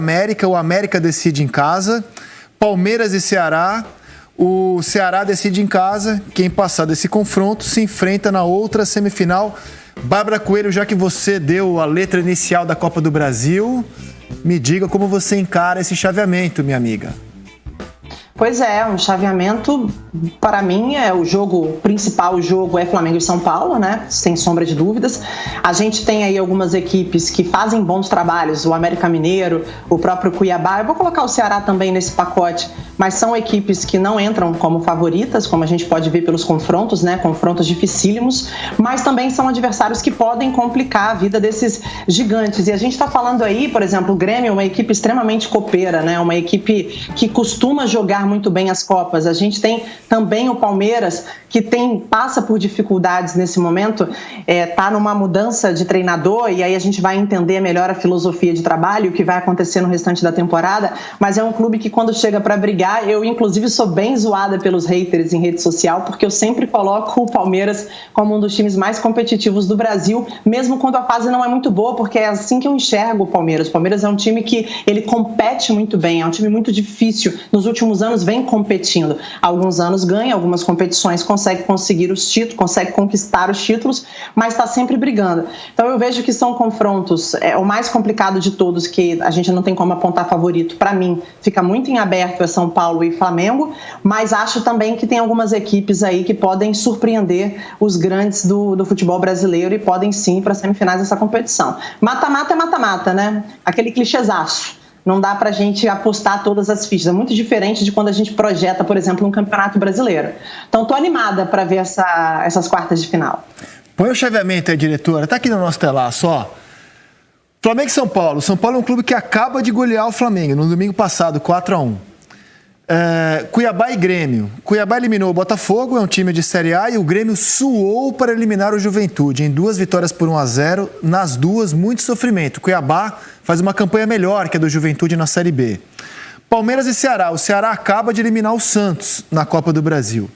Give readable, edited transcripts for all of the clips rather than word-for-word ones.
América, o América decide em casa. Palmeiras e Ceará, o Ceará decide em casa. Quem passar desse confronto se enfrenta na outra semifinal. Bárbara Coelho, já que você deu a letra inicial da Copa do Brasil, me diga como você encara esse chaveamento, minha amiga. Pois é, um chaveamento, para mim, o principal jogo é Flamengo e São Paulo, né? Sem sombra de dúvidas. A gente tem aí algumas equipes que fazem bons trabalhos, o América Mineiro, o próprio Cuiabá. Eu vou colocar o Ceará também nesse pacote, mas são equipes que não entram como favoritas, como a gente pode ver pelos confrontos, né? Confrontos dificílimos, mas também são adversários que podem complicar a vida desses gigantes. E a gente está falando aí, por exemplo, o Grêmio é uma equipe extremamente copeira, né? Uma equipe que costuma jogar muito bem as Copas. A gente tem também o Palmeiras, que passa por dificuldades nesse momento, está numa mudança de treinador, e aí a gente vai entender melhor a filosofia de trabalho, o que vai acontecer no restante da temporada, mas é um clube que quando chega para brigar, eu inclusive sou bem zoada pelos haters em rede social, porque eu sempre coloco o Palmeiras como um dos times mais competitivos do Brasil, mesmo quando a fase não é muito boa, porque é assim que eu enxergo o Palmeiras. O Palmeiras é um time que ele compete muito bem, é um time muito difícil. Nos últimos anos vem competindo. Há alguns anos ganha algumas competições, consegue conseguir os títulos, consegue conquistar os títulos, mas está sempre brigando. Então eu vejo que são confrontos, o mais complicado de todos, que a gente não tem como apontar favorito. Para mim, fica muito em aberto São Paulo e Flamengo, mas acho também que tem algumas equipes aí que podem surpreender os grandes do futebol brasileiro e podem sim ir para as semifinais dessa competição. Mata-mata é mata-mata, né? Aquele clichêzaço. Não dá pra gente apostar todas as fichas. É muito diferente de quando a gente projeta, por exemplo, um campeonato brasileiro. Então, tô animada para ver essas quartas de final. Põe o chaveamento aí, diretora. Tá aqui no nosso telaço, ó. Flamengo e São Paulo. São Paulo é um clube que acaba de golear o Flamengo no domingo passado, 4-1. Cuiabá e Grêmio. Cuiabá eliminou o Botafogo, é um time de Série A, e o Grêmio suou para eliminar o Juventude, em 2 vitórias por 1-0, nas duas, muito sofrimento. Cuiabá faz uma campanha melhor que a do Juventude na Série B. Palmeiras e Ceará. O Ceará acaba de eliminar o Santos na Copa do Brasil.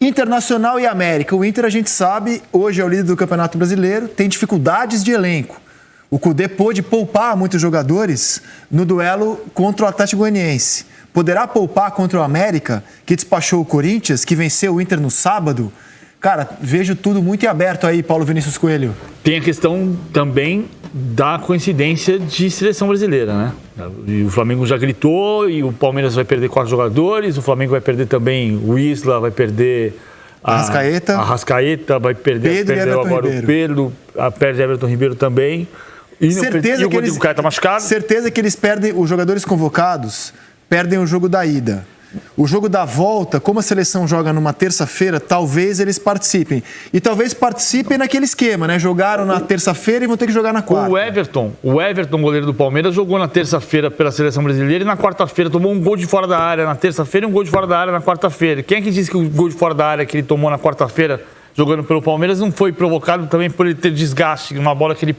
Internacional e América. O Inter, a gente sabe, hoje é o líder do Campeonato Brasileiro, tem dificuldades de elenco. O Cudê pôde poupar muitos jogadores no duelo contra o Atlético Goianiense. Poderá poupar contra o América, que despachou o Corinthians, que venceu o Inter no sábado? Cara, vejo tudo muito em aberto aí, Paulo Vinícius Coelho. Tem a questão também da coincidência de seleção brasileira, né? O Flamengo já gritou e o Palmeiras vai perder 4 jogadores, o Flamengo vai perder também o Isla, vai perder a Arrascaeta, vai perder agora o Pedro, perde Everton Ribeiro também. E o Rodrigo Caio está machucado. Certeza que eles perdem, os jogadores convocados perdem o jogo da ida. O jogo da volta, como a seleção joga numa terça-feira, talvez eles participem. E talvez participem naquele esquema, né? Jogaram na terça-feira e vão ter que jogar na quarta. O Everton, goleiro do Palmeiras, jogou na terça-feira pela seleção brasileira e na quarta-feira tomou um gol de fora da área na terça-feira e um gol de fora da área na quarta-feira. Quem é que disse que o gol de fora da área que ele tomou na quarta-feira, jogando pelo Palmeiras, não foi provocado também por ele ter desgaste, uma bola que ele...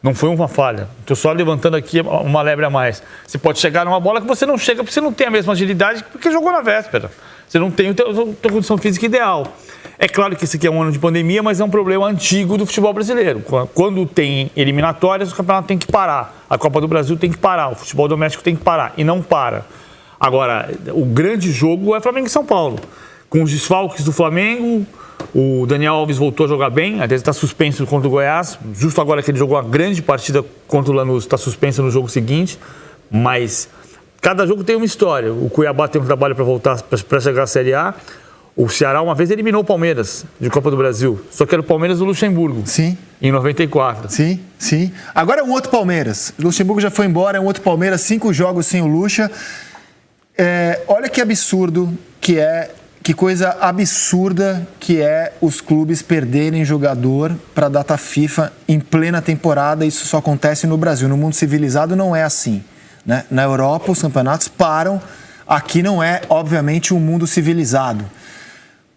Não foi uma falha. Estou só levantando aqui uma lebre a mais. Você pode chegar numa bola que você não chega, porque você não tem a mesma agilidade porque jogou na véspera. Você não tem a tua condição física ideal. É claro que esse aqui é um ano de pandemia, mas é um problema antigo do futebol brasileiro. Quando tem eliminatórias, o campeonato tem que parar. A Copa do Brasil tem que parar. O futebol doméstico tem que parar. E não para. Agora, o grande jogo é Flamengo e São Paulo. Com os desfalques do Flamengo... O Daniel Alves voltou a jogar bem, até está suspenso contra o Goiás. Justo agora que ele jogou uma grande partida contra o Lanús, está suspenso no jogo seguinte. Mas cada jogo tem uma história. O Cuiabá tem um trabalho para voltar, para chegar à Série A. O Ceará uma vez eliminou o Palmeiras de Copa do Brasil. Só que era o Palmeiras do Luxemburgo. Sim. Em 94. Sim, sim. Agora é um outro Palmeiras. O Luxemburgo já foi embora, é um outro Palmeiras. 5 jogos sem o Luxa. Olha que absurdo que é... Que coisa absurda que é os clubes perderem jogador para a data FIFA em plena temporada. Isso só acontece no Brasil. No mundo civilizado não é assim, né? Na Europa os campeonatos param. Aqui não é, obviamente, um mundo civilizado.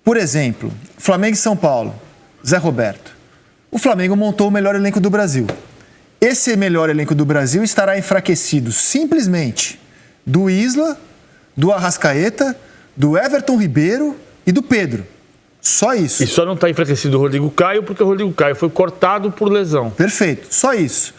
Por exemplo, Flamengo e São Paulo. Zé Roberto. O Flamengo montou o melhor elenco do Brasil. Esse melhor elenco do Brasil estará enfraquecido simplesmente do Isla, do Arrascaeta, do Everton Ribeiro e do Pedro. Só isso. E só não está enfraquecido o Rodrigo Caio, porque o Rodrigo Caio foi cortado por lesão. Perfeito, só isso.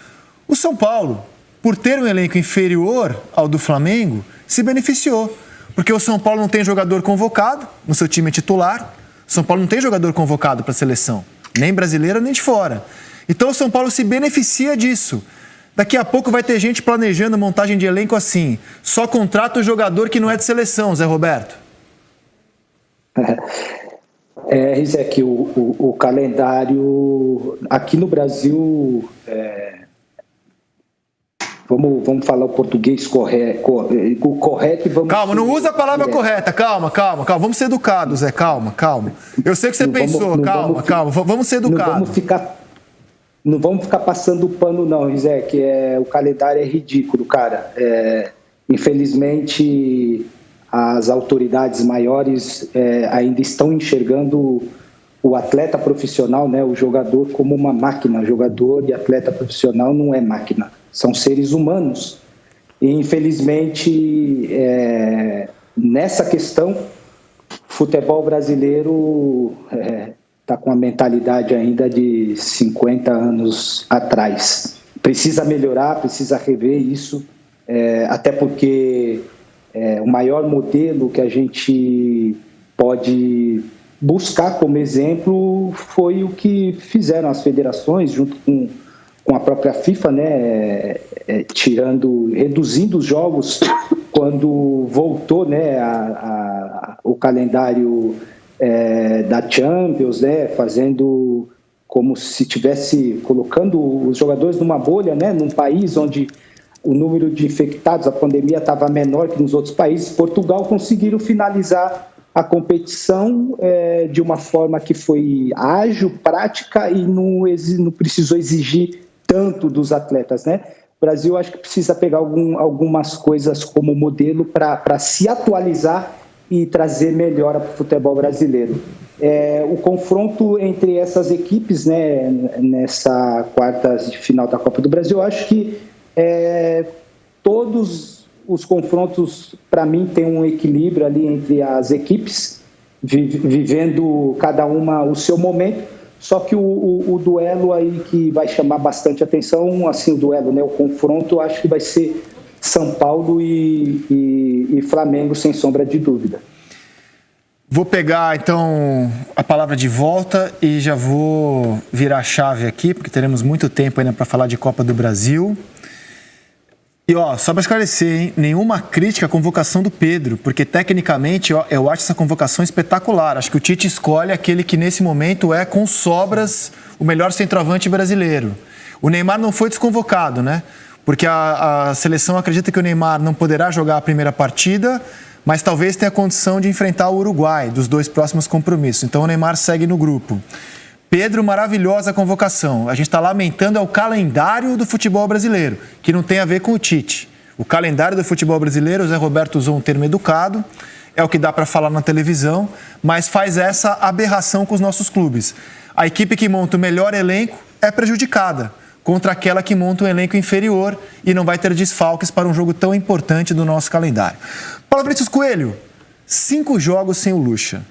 O São Paulo, por ter um elenco inferior ao do Flamengo, se beneficiou. Porque o São Paulo não tem jogador convocado no seu time titular. O São Paulo não tem jogador convocado para a seleção, nem brasileira, nem de fora. Então o São Paulo se beneficia disso. Daqui a pouco vai ter gente planejando montagem de elenco assim. Só contrata o jogador que não é de seleção, Zé Roberto. Rizek, o calendário aqui no Brasil, vamos falar o português correto e vamos... Calma, não usa a palavra correta, calma. Vamos ser educados, Zé, calma. Eu sei que você pensou, calma, vamos ser educados. Não vamos ficar passando pano não, Rizek, o calendário é ridículo, cara. Infelizmente, as autoridades maiores ainda estão enxergando o atleta profissional, né, o jogador, como uma máquina. Jogador e atleta profissional não é máquina, são seres humanos. E, infelizmente, nessa questão, o futebol brasileiro está com a mentalidade ainda de 50 anos atrás. Precisa melhorar, precisa rever isso, até porque o maior modelo que a gente pode buscar como exemplo foi o que fizeram as federações junto com a própria FIFA, né, reduzindo os jogos quando voltou, né, o calendário da Champions, né, fazendo como se tivesse colocando os jogadores numa bolha, né, num país onde o número de infectados, a pandemia estava menor que nos outros países. Portugal conseguiram finalizar a competição de uma forma que foi ágil, prática e não precisou exigir tanto dos atletas, né? O Brasil acho que precisa pegar algumas coisas como modelo para se atualizar e trazer melhora para o futebol brasileiro. O confronto entre essas equipes, né, nessa quartas de final da Copa do Brasil, eu acho que todos os confrontos, para mim, tem um equilíbrio ali entre as equipes, vivendo cada uma o seu momento, só que o duelo aí que vai chamar bastante atenção, assim, o duelo, né, o confronto, eu acho que vai ser São Paulo e Flamengo, sem sombra de dúvida. Vou pegar, então, a palavra de volta e já vou virar a chave aqui, porque teremos muito tempo ainda para falar de Copa do Brasil. E, só para esclarecer, hein? Nenhuma crítica à convocação do Pedro, porque, tecnicamente, eu acho essa convocação espetacular. Acho que o Tite escolhe aquele que, nesse momento, com sobras, o melhor centroavante brasileiro. O Neymar não foi desconvocado, né? Porque a seleção acredita que o Neymar não poderá jogar a primeira partida, mas talvez tenha condição de enfrentar o Uruguai dos 2 próximos compromissos. Então o Neymar segue no grupo. Pedro, maravilhosa convocação. A gente está lamentando o calendário do futebol brasileiro, que não tem a ver com o Tite. O calendário do futebol brasileiro, o Zé Roberto usou um termo educado, é o que dá para falar na televisão, mas faz essa aberração com os nossos clubes. A equipe que monta o melhor elenco é prejudicada contra aquela que monta um elenco inferior e não vai ter desfalques para um jogo tão importante do nosso calendário. Paulo Vinícius Coelho, 5 jogos sem o Lucha.